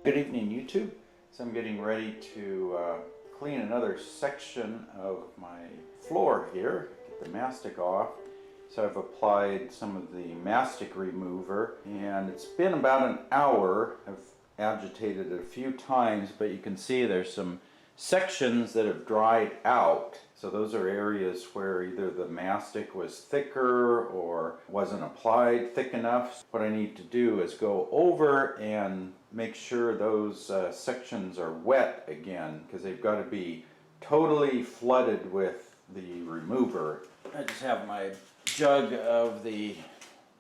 Good evening, YouTube. So I'm getting ready to clean another section of my floor here, get the mastic off. So I've applied some of the mastic remover, and it's been about an hour. I've agitated it a few times, but you can see there's some sections that have dried out. So those are areas where either the mastic was thicker or wasn't applied thick enough. What I need to do is go over and make sure those sections are wet again, because they've got to be totally flooded with the remover. I just have my jug of the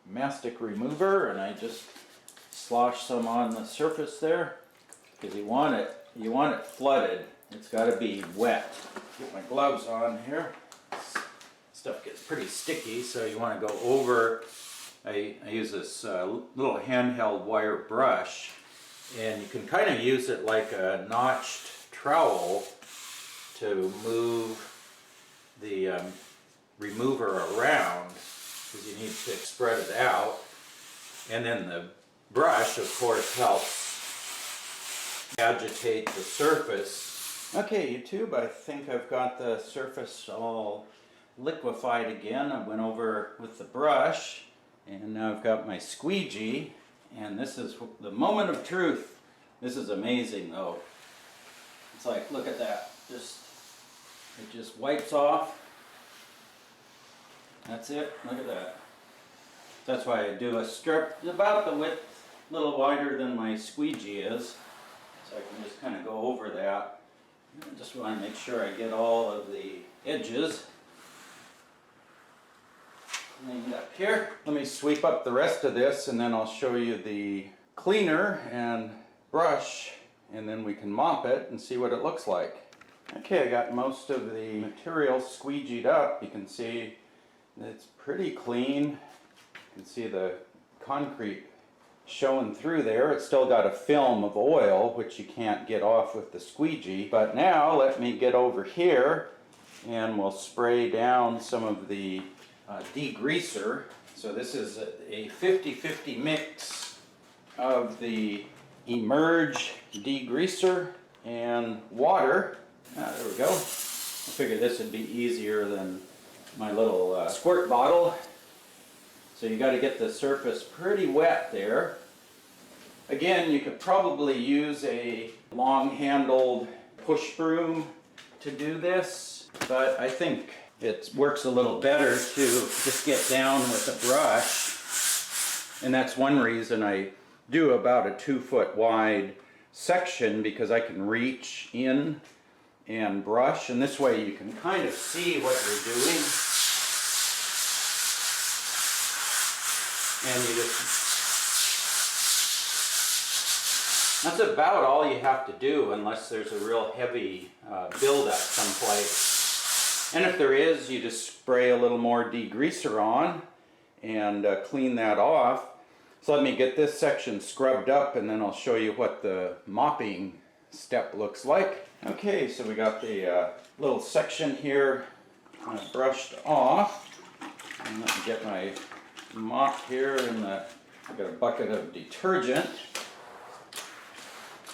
mastic remover and I just slosh some on the surface there, because you want it flooded. It's got to be wet. Get my gloves on here. Stuff gets pretty sticky, so you want to go over. I use this little handheld wire brush, and you can kind of use it like a notched trowel to move the remover around, because you need to spread it out. And then the brush, of course, helps agitate the surface. Okay, YouTube, I think I've got the surface all liquefied again. I went over with the brush, and now I've got my squeegee, and this is the moment of truth. This is amazing, though. It's like, look at that. It just wipes off. That's it. Look at that. That's why I do a strip about the width, a little wider than my squeegee is. So I can just kind of go over that. I just want to make sure I get all of the edges cleaned up here. Let me sweep up the rest of this, and then I'll show you the cleaner and brush, and then we can mop it and see what it looks like. Okay, I got most of the material squeegeed up. You can see it's pretty clean. You can see the concrete showing through there. It's still got a film of oil, which you can't get off with the squeegee. But now let me get over here and we'll spray down some of the degreaser. So this is a 50-50 mix of the Emerge degreaser and water. There we go. I figured this would be easier than my little squirt bottle. So you got to get the surface pretty wet there. Again, you could probably use a long-handled push broom to do this, but I think it works a little better to just get down with a brush. And that's one reason I do about a 2-foot wide section, because I can reach in and brush, and this way you can kind of see what you're doing. And that's about all you have to do, unless there's a real heavy buildup someplace. And if there is, you just spray a little more degreaser on and clean that off. So let me get this section scrubbed up, and then I'll show you what the mopping step looks like. Okay, so we got the little section here brushed off. And let me get my mop here, and I've got a bucket of detergent,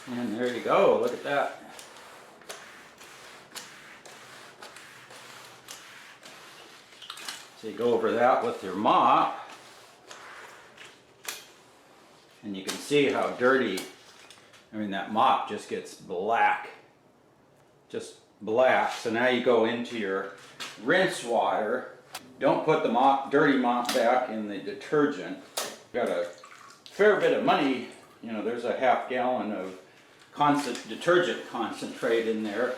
and there you go. Look at that. So you go over that with your mop, and you can see how dirty. I mean, that mop just gets black, just black. So now you go into your rinse water. Don't put the dirty mop back in the detergent. Got a fair bit of money. You know, there's a half gallon of detergent concentrate in there.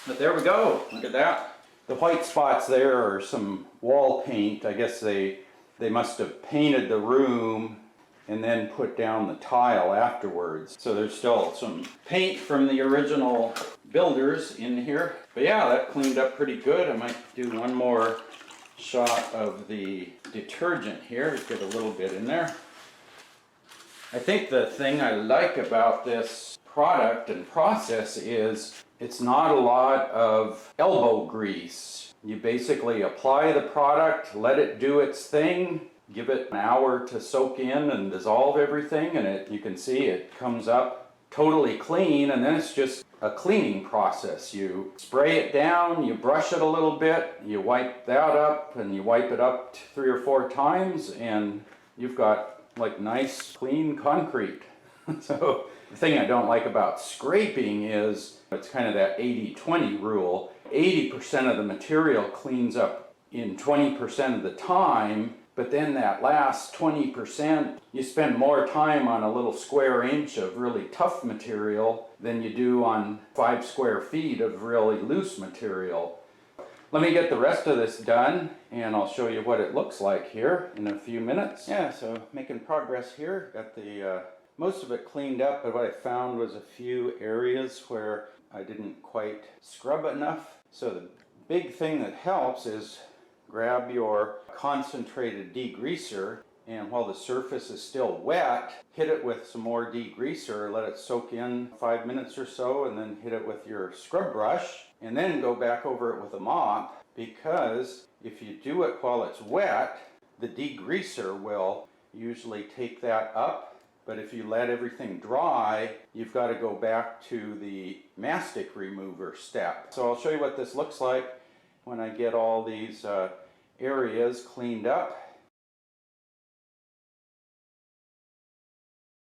But there we go. Look at that. The white spots there are some wall paint. I guess they must have painted the room and then put down the tile afterwards. So there's still some paint from the original builders in here. But yeah, that cleaned up pretty good. I might do one more shot of the detergent here, get a little bit in there. I think the thing I like about this product and process is it's not a lot of elbow grease. You basically apply the product, let it do its thing, give it an hour to soak in and dissolve everything, and you can see it comes up totally clean, and then it's just a cleaning process. You spray it down, you brush it a little bit, you wipe that up, and you wipe it up 3 or 4 times, and you've got like nice clean concrete. So the thing I don't like about scraping is it's kind of that 80-20 rule. 80% of the material cleans up in 20% of the time, but then that last 20%, you spend more time on a little square inch of really tough material than you do on 5 square feet of really loose material. Let me get the rest of this done, and I'll show you what it looks like here in a few minutes. Yeah, so making progress here. Got the most of it cleaned up, but what I found was a few areas where I didn't quite scrub enough. So the big thing that helps is grab your concentrated degreaser, and while the surface is still wet, hit it with some more degreaser, let it soak in 5 minutes or so, and then hit it with your scrub brush, and then go back over it with a mop, because if you do it while it's wet, the degreaser will usually take that up, but if you let everything dry, you've got to go back to the mastic remover step. So I'll show you what this looks like when I get all these areas cleaned up.